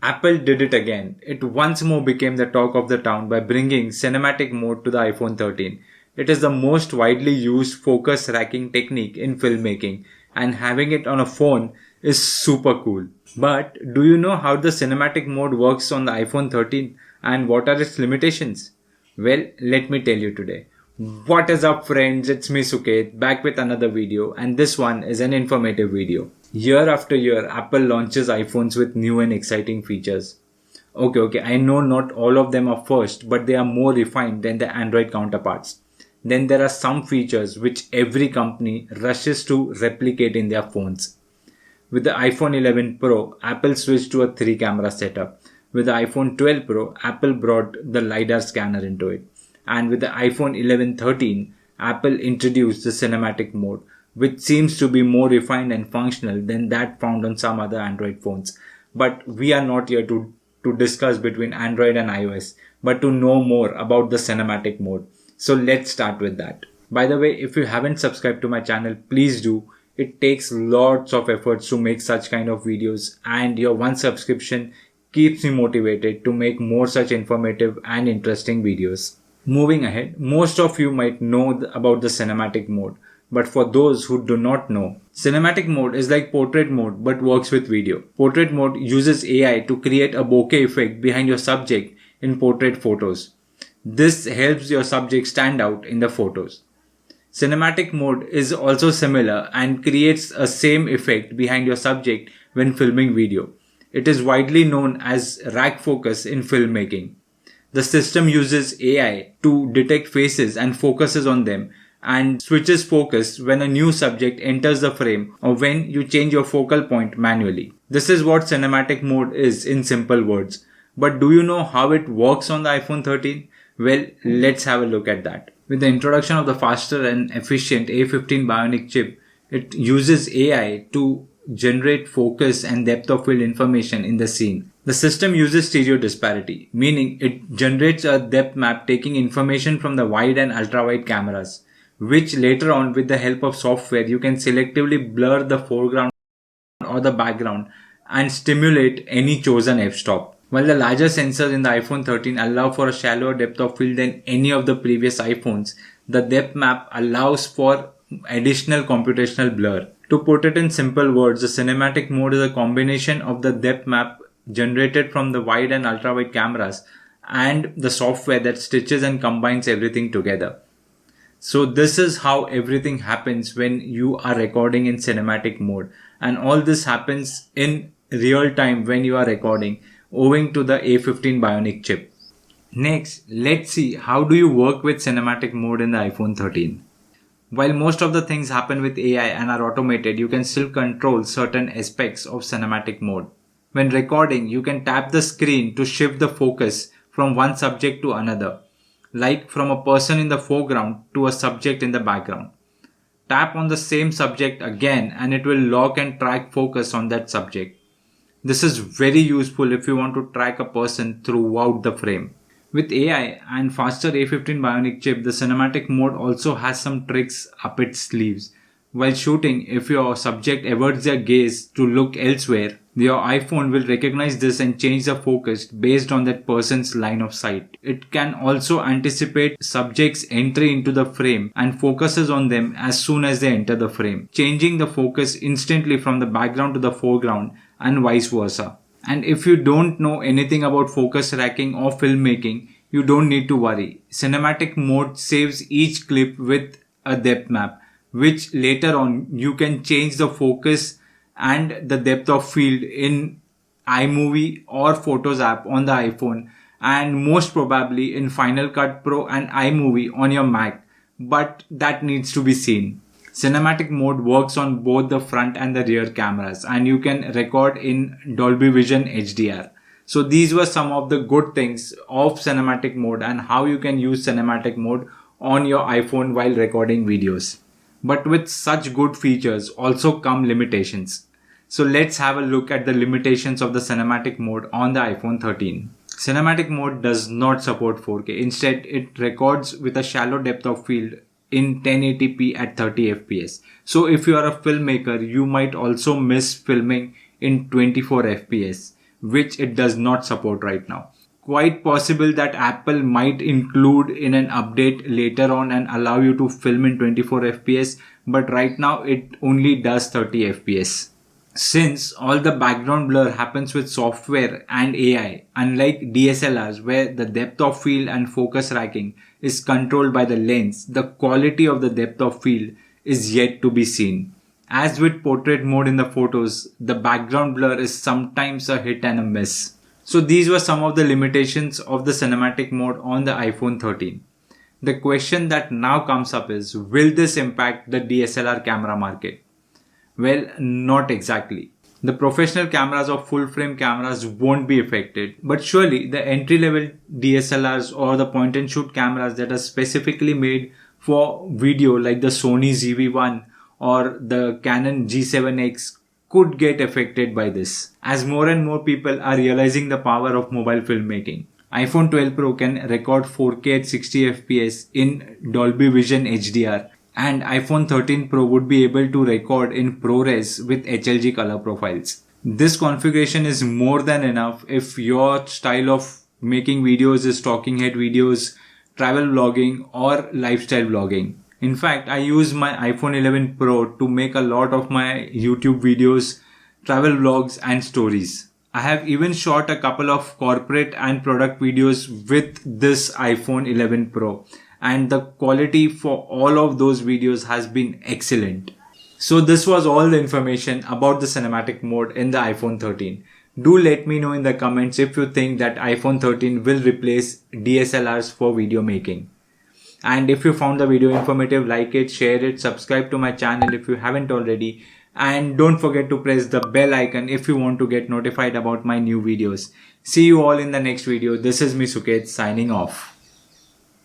Apple did it again. It once more became the talk of the town by bringing cinematic mode to the iPhone 13. It is the most widely used focus racking technique in filmmaking, and having it on a phone is super cool. But do you know how the cinematic mode works on the iPhone 13 and what are its limitations? Well, let me tell you today. What is up, friends? It's me Suket, back with another video, and this one is an informative video. Year after year, Apple launches iPhones with new and exciting features. Okay, I know not all of them are first, but they are more refined than the Android counterparts. Then there are some features which every company rushes to replicate in their phones. With the iPhone 11 Pro, Apple switched to a 3-camera setup. With the iPhone 12 Pro, Apple brought the LiDAR scanner into it. And with the iPhone 11 13, Apple introduced the cinematic mode, which seems to be more refined and functional than that found on some other Android phones. But we are not here to discuss between Android and iOS, but to know more about the cinematic mode. So let's start with that. By the way, if you haven't subscribed to my channel, please do. It takes lots of efforts to make such kind of videos, and your one subscription keeps me motivated to make more such informative and interesting videos. Moving ahead, most of you might know about the cinematic mode, but for those who do not know, cinematic mode is like portrait mode but works with video. Portrait mode uses AI to create a bokeh effect behind your subject in portrait photos. This helps your subject stand out in the photos. Cinematic mode is also similar and creates a same effect behind your subject when filming video. It is widely known as rack focus in filmmaking. The system uses AI to detect faces and focuses on them and switches focus when a new subject enters the frame or when you change your focal point manually. This is what cinematic mode is in simple words. But do you know how it works on the iPhone 13? Well, let's have a look at that. With the introduction of the faster and efficient A15 Bionic chip, it uses AI to generate focus and depth of field information in the scene. The system uses stereo disparity, meaning it generates a depth map taking information from the wide and ultra-wide cameras, which later on with the help of software you can selectively blur the foreground or the background and stimulate any chosen f-stop. While the larger sensors in the iPhone 13 allow for a shallower depth of field than any of the previous iPhones, the depth map allows for additional computational blur. To put it in simple words, the cinematic mode is a combination of the depth map generated from the wide and ultra-wide cameras and the software that stitches and combines everything together. So this is how everything happens when you are recording in cinematic mode, and all this happens in real time when you are recording owing to the A15 Bionic chip. Next, let's see how do you work with cinematic mode in the iPhone 13. While most of the things happen with AI and are automated, you can still control certain aspects of cinematic mode. When recording, you can tap the screen to shift the focus from one subject to another, like from a person in the foreground to a subject in the background. Tap on the same subject again and it will lock and track focus on that subject. This is very useful if you want to track a person throughout the frame. With AI and faster A15 Bionic chip, the cinematic mode also has some tricks up its sleeves. While shooting, if your subject averts their gaze to look elsewhere, your iPhone will recognize this and change the focus based on that person's line of sight. It can also anticipate subject's entry into the frame and focuses on them as soon as they enter the frame, changing the focus instantly from the background to the foreground and vice versa. And if you don't know anything about focus racking or filmmaking, you don't need to worry. Cinematic mode saves each clip with a depth map, which later on you can change the focus and the depth of field in iMovie or Photos app on the iPhone, and most probably in Final Cut Pro and iMovie on your Mac, but that needs to be seen. Cinematic mode works on both the front and the rear cameras, and you can record in Dolby Vision HDR. So these were some of the good things of cinematic mode and how you can use cinematic mode on your iPhone while recording videos. But with such good features also come limitations. So let's have a look at the limitations of the cinematic mode on the iPhone 13. Cinematic mode does not support 4K. Instead, it records with a shallow depth of field in 1080p at 30 fps. So if you are a filmmaker, you might also miss filming in 24 fps, which it does not support right now. Quite possible that Apple might include in an update later on and allow you to film in 24 fps, but right now it only does 30 fps. Since all the background blur happens with software and AI, unlike DSLRs where the depth of field and focus racking is controlled by the lens, the quality of the depth of field is yet to be seen. As with portrait mode in the photos, the background blur is sometimes a hit and a miss. So these were some of the limitations of the cinematic mode on the iPhone 13. The question that now comes up is, will this impact the DSLR camera market? Well, not exactly. The professional cameras or full frame cameras won't be affected, but surely the entry level DSLRs or the point and shoot cameras that are specifically made for video like the Sony ZV-1 or the Canon G7X could get affected by this, as more and more people are realizing the power of mobile filmmaking. iPhone 12 Pro can record 4K at 60 fps in Dolby Vision HDR, and iPhone 13 Pro would be able to record in ProRes with HLG color profiles. This configuration is more than enough if your style of making videos is talking head videos, travel vlogging or lifestyle vlogging. In fact, I use my iPhone 11 Pro to make a lot of my YouTube videos, travel vlogs and stories. I have even shot a couple of corporate and product videos with this iPhone 11 Pro, and the quality for all of those videos has been excellent. So this was all the information about the cinematic mode in the iPhone 13. Do let me know in the comments if you think that iPhone 13 will replace DSLRs for video making. And if you found the video informative, like it, share it, subscribe to my channel if you haven't already, and don't forget to press the bell icon if you want to get notified about my new videos. See you all in the next video. This is me Suket signing off.